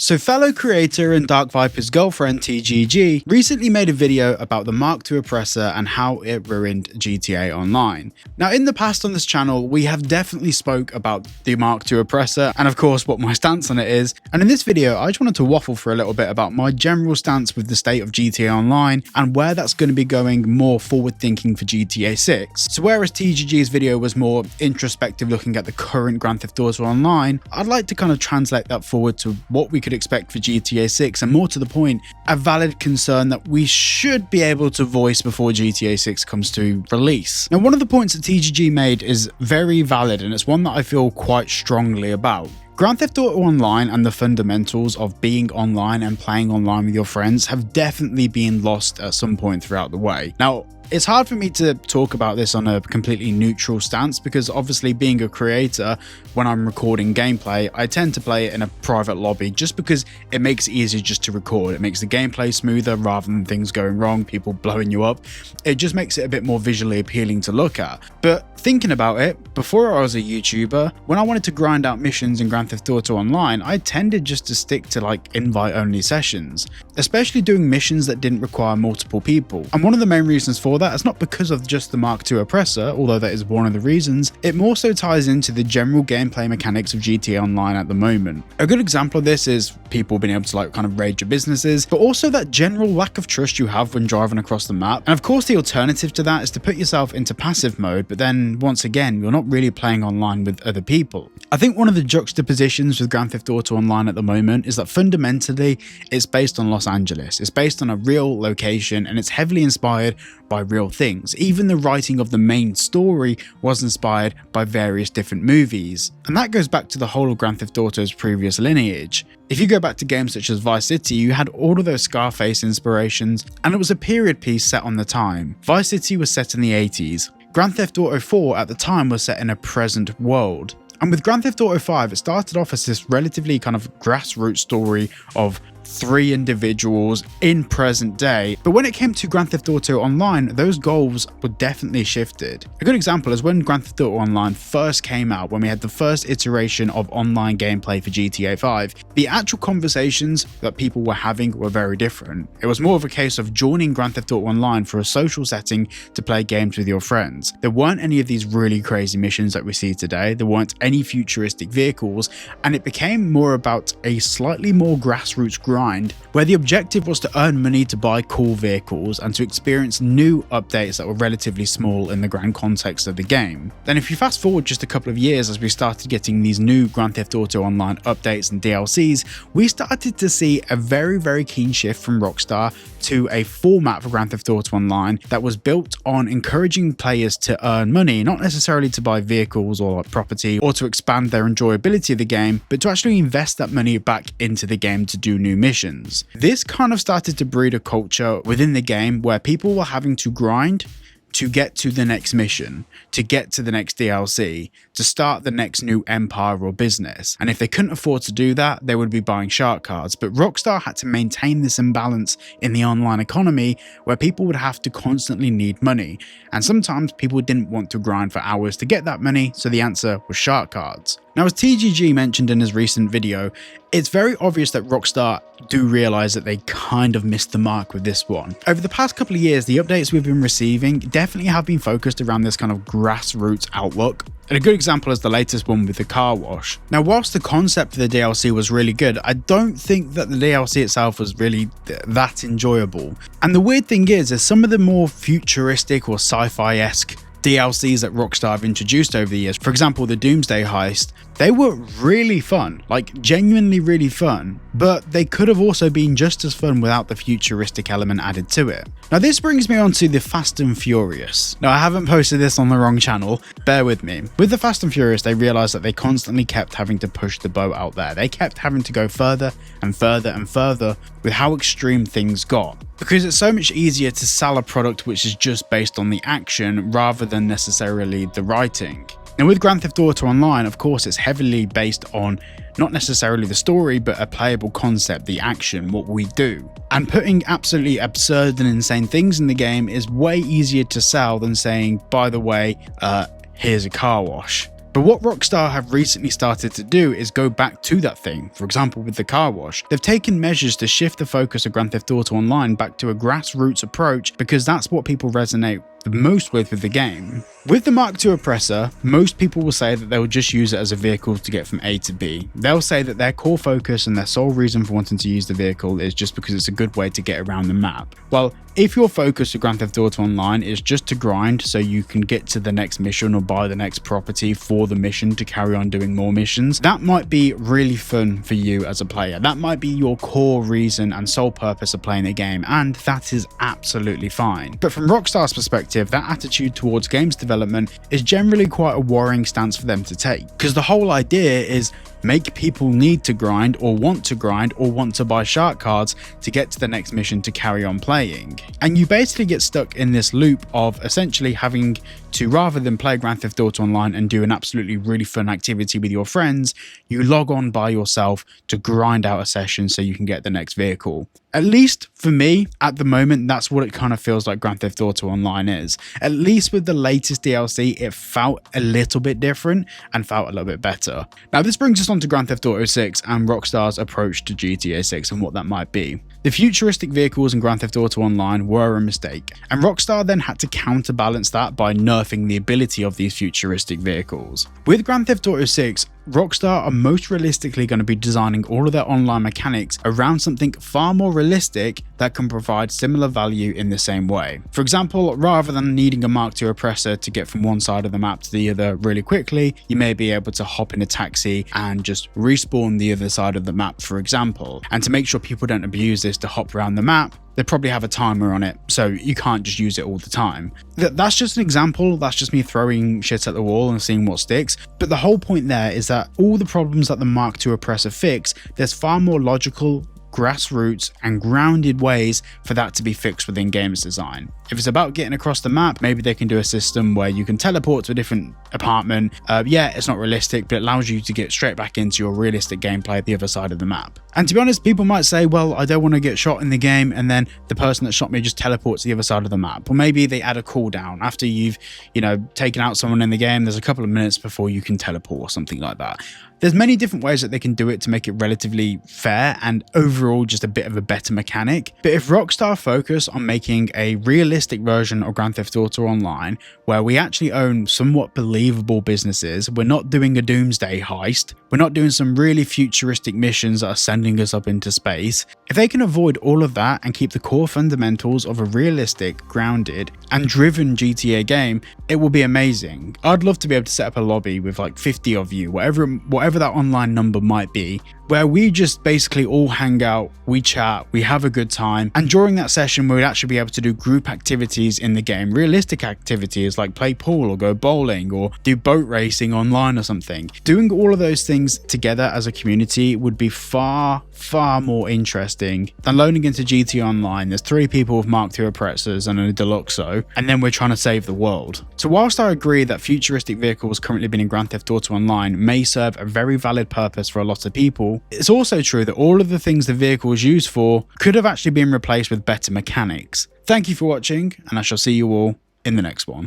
So fellow creator and Dark Viper's girlfriend TGG recently made a video about the Mark II oppressor and how it ruined GTA Online. Now in the past on this channel we have definitely spoke about the Mark II oppressor and of course what my stance on it is, and in this video I just wanted to waffle for a little bit about my general stance with the state of GTA Online and where that's going to be going more forward thinking for GTA 6. So whereas TGG's video was more introspective looking at the current Grand Theft Auto Online, I'd like to kind of translate that forward to what we could expect for GTA 6 and more to the point, a valid concern that we should be able to voice before GTA 6 comes to release. Now one of the points that TGG made is very valid and it's one that I feel quite strongly about. Grand Theft Auto Online and the fundamentals of being online and playing online with your friends have definitely been lost at some point throughout the way. Now, it's hard for me to talk about this on a completely neutral stance because obviously being a creator, when I'm recording gameplay, I tend to play it in a private lobby just because it makes it easier just to record. It makes the gameplay smoother rather than things going wrong, people blowing you up. It just makes it a bit more visually appealing to look at. But thinking about it, before I was a YouTuber, when I wanted to grind out missions in Grand Theft Auto Online, I tended just to stick to like invite-only sessions, especially doing missions that didn't require multiple people. And one of the main reasons for that is not because of just the Mark II oppressor, although that is one of the reasons. It more so ties into the general gameplay mechanics of GTA Online at the moment. A good example of this is people being able to like kind of raid your businesses, but also that general lack of trust you have when driving across the map. And of course the alternative to that is to put yourself into passive mode, but then once again you're not really playing online with other people. I think one of the juxtapositions with Grand Theft Auto Online at the moment is that fundamentally it's based on Los Angeles. It's based on a real location and it's heavily inspired by real things. Even the writing of the main story was inspired by various different movies. And that goes back to the whole of Grand Theft Auto's previous lineage. If you go back to games such as Vice City, you had all of those Scarface inspirations and it was a period piece set on the time. Vice City was set in the 80s. Grand Theft Auto 4 at the time was set in a present world. And with Grand Theft Auto 5, it started off as this relatively kind of grassroots story of 3 individuals in present day, but when it came to Grand Theft Auto Online, those goals were definitely shifted. A good example is when Grand Theft Auto Online first came out, when we had the first iteration of online gameplay for GTA 5, the actual conversations that people were having were very different. It was more of a case of joining Grand Theft Auto Online for a social setting to play games with your friends. There weren't any of these really crazy missions that we see today, there weren't any futuristic vehicles, and it became more about a slightly more grassroots grind where the objective was to earn money to buy cool vehicles and to experience new updates that were relatively small in the grand context of the game. Then if you fast forward just a couple of years as we started getting these new Grand Theft Auto Online updates and DLCs, we started to see a very keen shift from Rockstar to a format for Grand Theft Auto Online that was built on encouraging players to earn money, not necessarily to buy vehicles or property or to expand their enjoyability of the game, but to actually invest that money back into the game to do new missions. This kind of started to breed a culture within the game where people were having to grind to get to the next mission, to get to the next DLC, to start the next new empire or business. And if they couldn't afford to do that, they would be buying shark cards. But Rockstar had to maintain this imbalance in the online economy where people would have to constantly need money. And sometimes people didn't want to grind for hours to get that money, so the answer was shark cards. Now, as TGG mentioned in his recent video, it's very obvious that Rockstar do realize that they kind of missed the mark with this one. Over the past couple of years, the updates we've been receiving definitely have been focused around this kind of grassroots outlook. And a good example is the latest one with the car wash. Now, whilst the concept of the DLC was really good, I don't think that the DLC itself was really that enjoyable. And the weird thing is some of the more futuristic or sci-fi-esque DLCs that Rockstar have introduced over the years, for example the Doomsday Heist, they were really fun, like genuinely really fun, but they could have also been just as fun without the futuristic element added to it. Now this brings me on to the Fast and Furious. Now I haven't posted this on the wrong channel, bear with me. With the Fast and Furious, they realized that they constantly kept having to push the boat out there. They kept having to go further and further and further with how extreme things got. Because it's so much easier to sell a product which is just based on the action rather than necessarily the writing. Now with Grand Theft Auto Online, of course, it's heavily based on not necessarily the story, but a playable concept, the action, what we do. And putting absolutely absurd and insane things in the game is way easier to sell than saying, by the way, here's a car wash. But what Rockstar have recently started to do is go back to that thing. For example, with the car wash, they've taken measures to shift the focus of Grand Theft Auto Online back to a grassroots approach because that's what people resonate the most with the game. With the Mark II Oppressor, most people will say that they'll just use it as a vehicle to get from A to B. They'll say that their core focus and their sole reason for wanting to use the vehicle is just because it's a good way to get around the map. Well, if your focus with Grand Theft Auto Online is just to grind so you can get to the next mission or buy the next property for the mission to carry on doing more missions, that might be really fun for you as a player. That might be your core reason and sole purpose of playing the game, and that is absolutely fine. But from Rockstar's perspective, that attitude towards games development is generally quite a worrying stance for them to take, because the whole idea is make people need to grind or want to buy shark cards to get to the next mission to carry on playing. And you basically get stuck in this loop of essentially having to, rather than play Grand Theft Auto Online and do an absolutely really fun activity with your friends, you log on by yourself to grind out a session so you can get the next vehicle. At least for me, at the moment, that's what it kind of feels like Grand Theft Auto Online is. At least with the latest DLC, it felt a little bit different and felt a little bit better. Now, this brings us on to Grand Theft Auto 6 and Rockstar's approach to GTA 6 and what that might be. The futuristic vehicles in Grand Theft Auto Online were a mistake, and Rockstar then had to counterbalance that by nerfing the ability of these futuristic vehicles. With Grand Theft Auto 6, Rockstar are most realistically going to be designing all of their online mechanics around something far more realistic that can provide similar value in the same way. For example, rather than needing a Mark II Oppressor to get from one side of the map to the other really quickly, you may be able to hop in a taxi and just respawn the other side of the map, for example. And to make sure people don't abuse this to hop around the map, they probably have a timer on it, so you can't just use it all the time. That's just an example, that's just me throwing shit at the wall and seeing what sticks, but the whole point there is that all the problems that the Mark II Oppressor fix, there's far more logical, grassroots and grounded ways for that to be fixed within games design. If it's about getting across the map, maybe they can do a system where you can teleport to a different apartment. Yeah, it's not realistic, but it allows you to get straight back into your realistic gameplay at the other side of the map. And to be honest, people might say, well, I don't want to get shot in the game and then the person that shot me just teleports to the other side of the map. Or maybe they add a cooldown after you've, taken out someone in the game. There's a couple of minutes before you can teleport or something like that. There's many different ways that they can do it to make it relatively fair and overall just a bit of a better mechanic. But if Rockstar focus on making a realistic version of Grand Theft Auto Online, where we actually own somewhat believable businesses, we're not doing a doomsday heist, we're not doing some really futuristic missions that are sending us up into space. If they can avoid all of that and keep the core fundamentals of a realistic, grounded, and driven GTA game, it will be amazing. I'd love to be able to set up a lobby with like 50 of you, whatever that online number might be, where we just basically all hang out, we chat, we have a good time, and during that session we would actually be able to do group activities in the game, realistic activities like play pool or go bowling or do boat racing online or something. Doing all of those things together as a community would be far more interesting than loading into GTA Online. There's 3 people with Mark II Oppressors and a Deluxo, and then we're trying to save the world. So whilst I agree that futuristic vehicles currently being in Grand Theft Auto Online may serve a very valid purpose for a lot of people, it's also true that all of the things the vehicle is used for could have actually been replaced with better mechanics. Thank you for watching, and I shall see you all in the next one.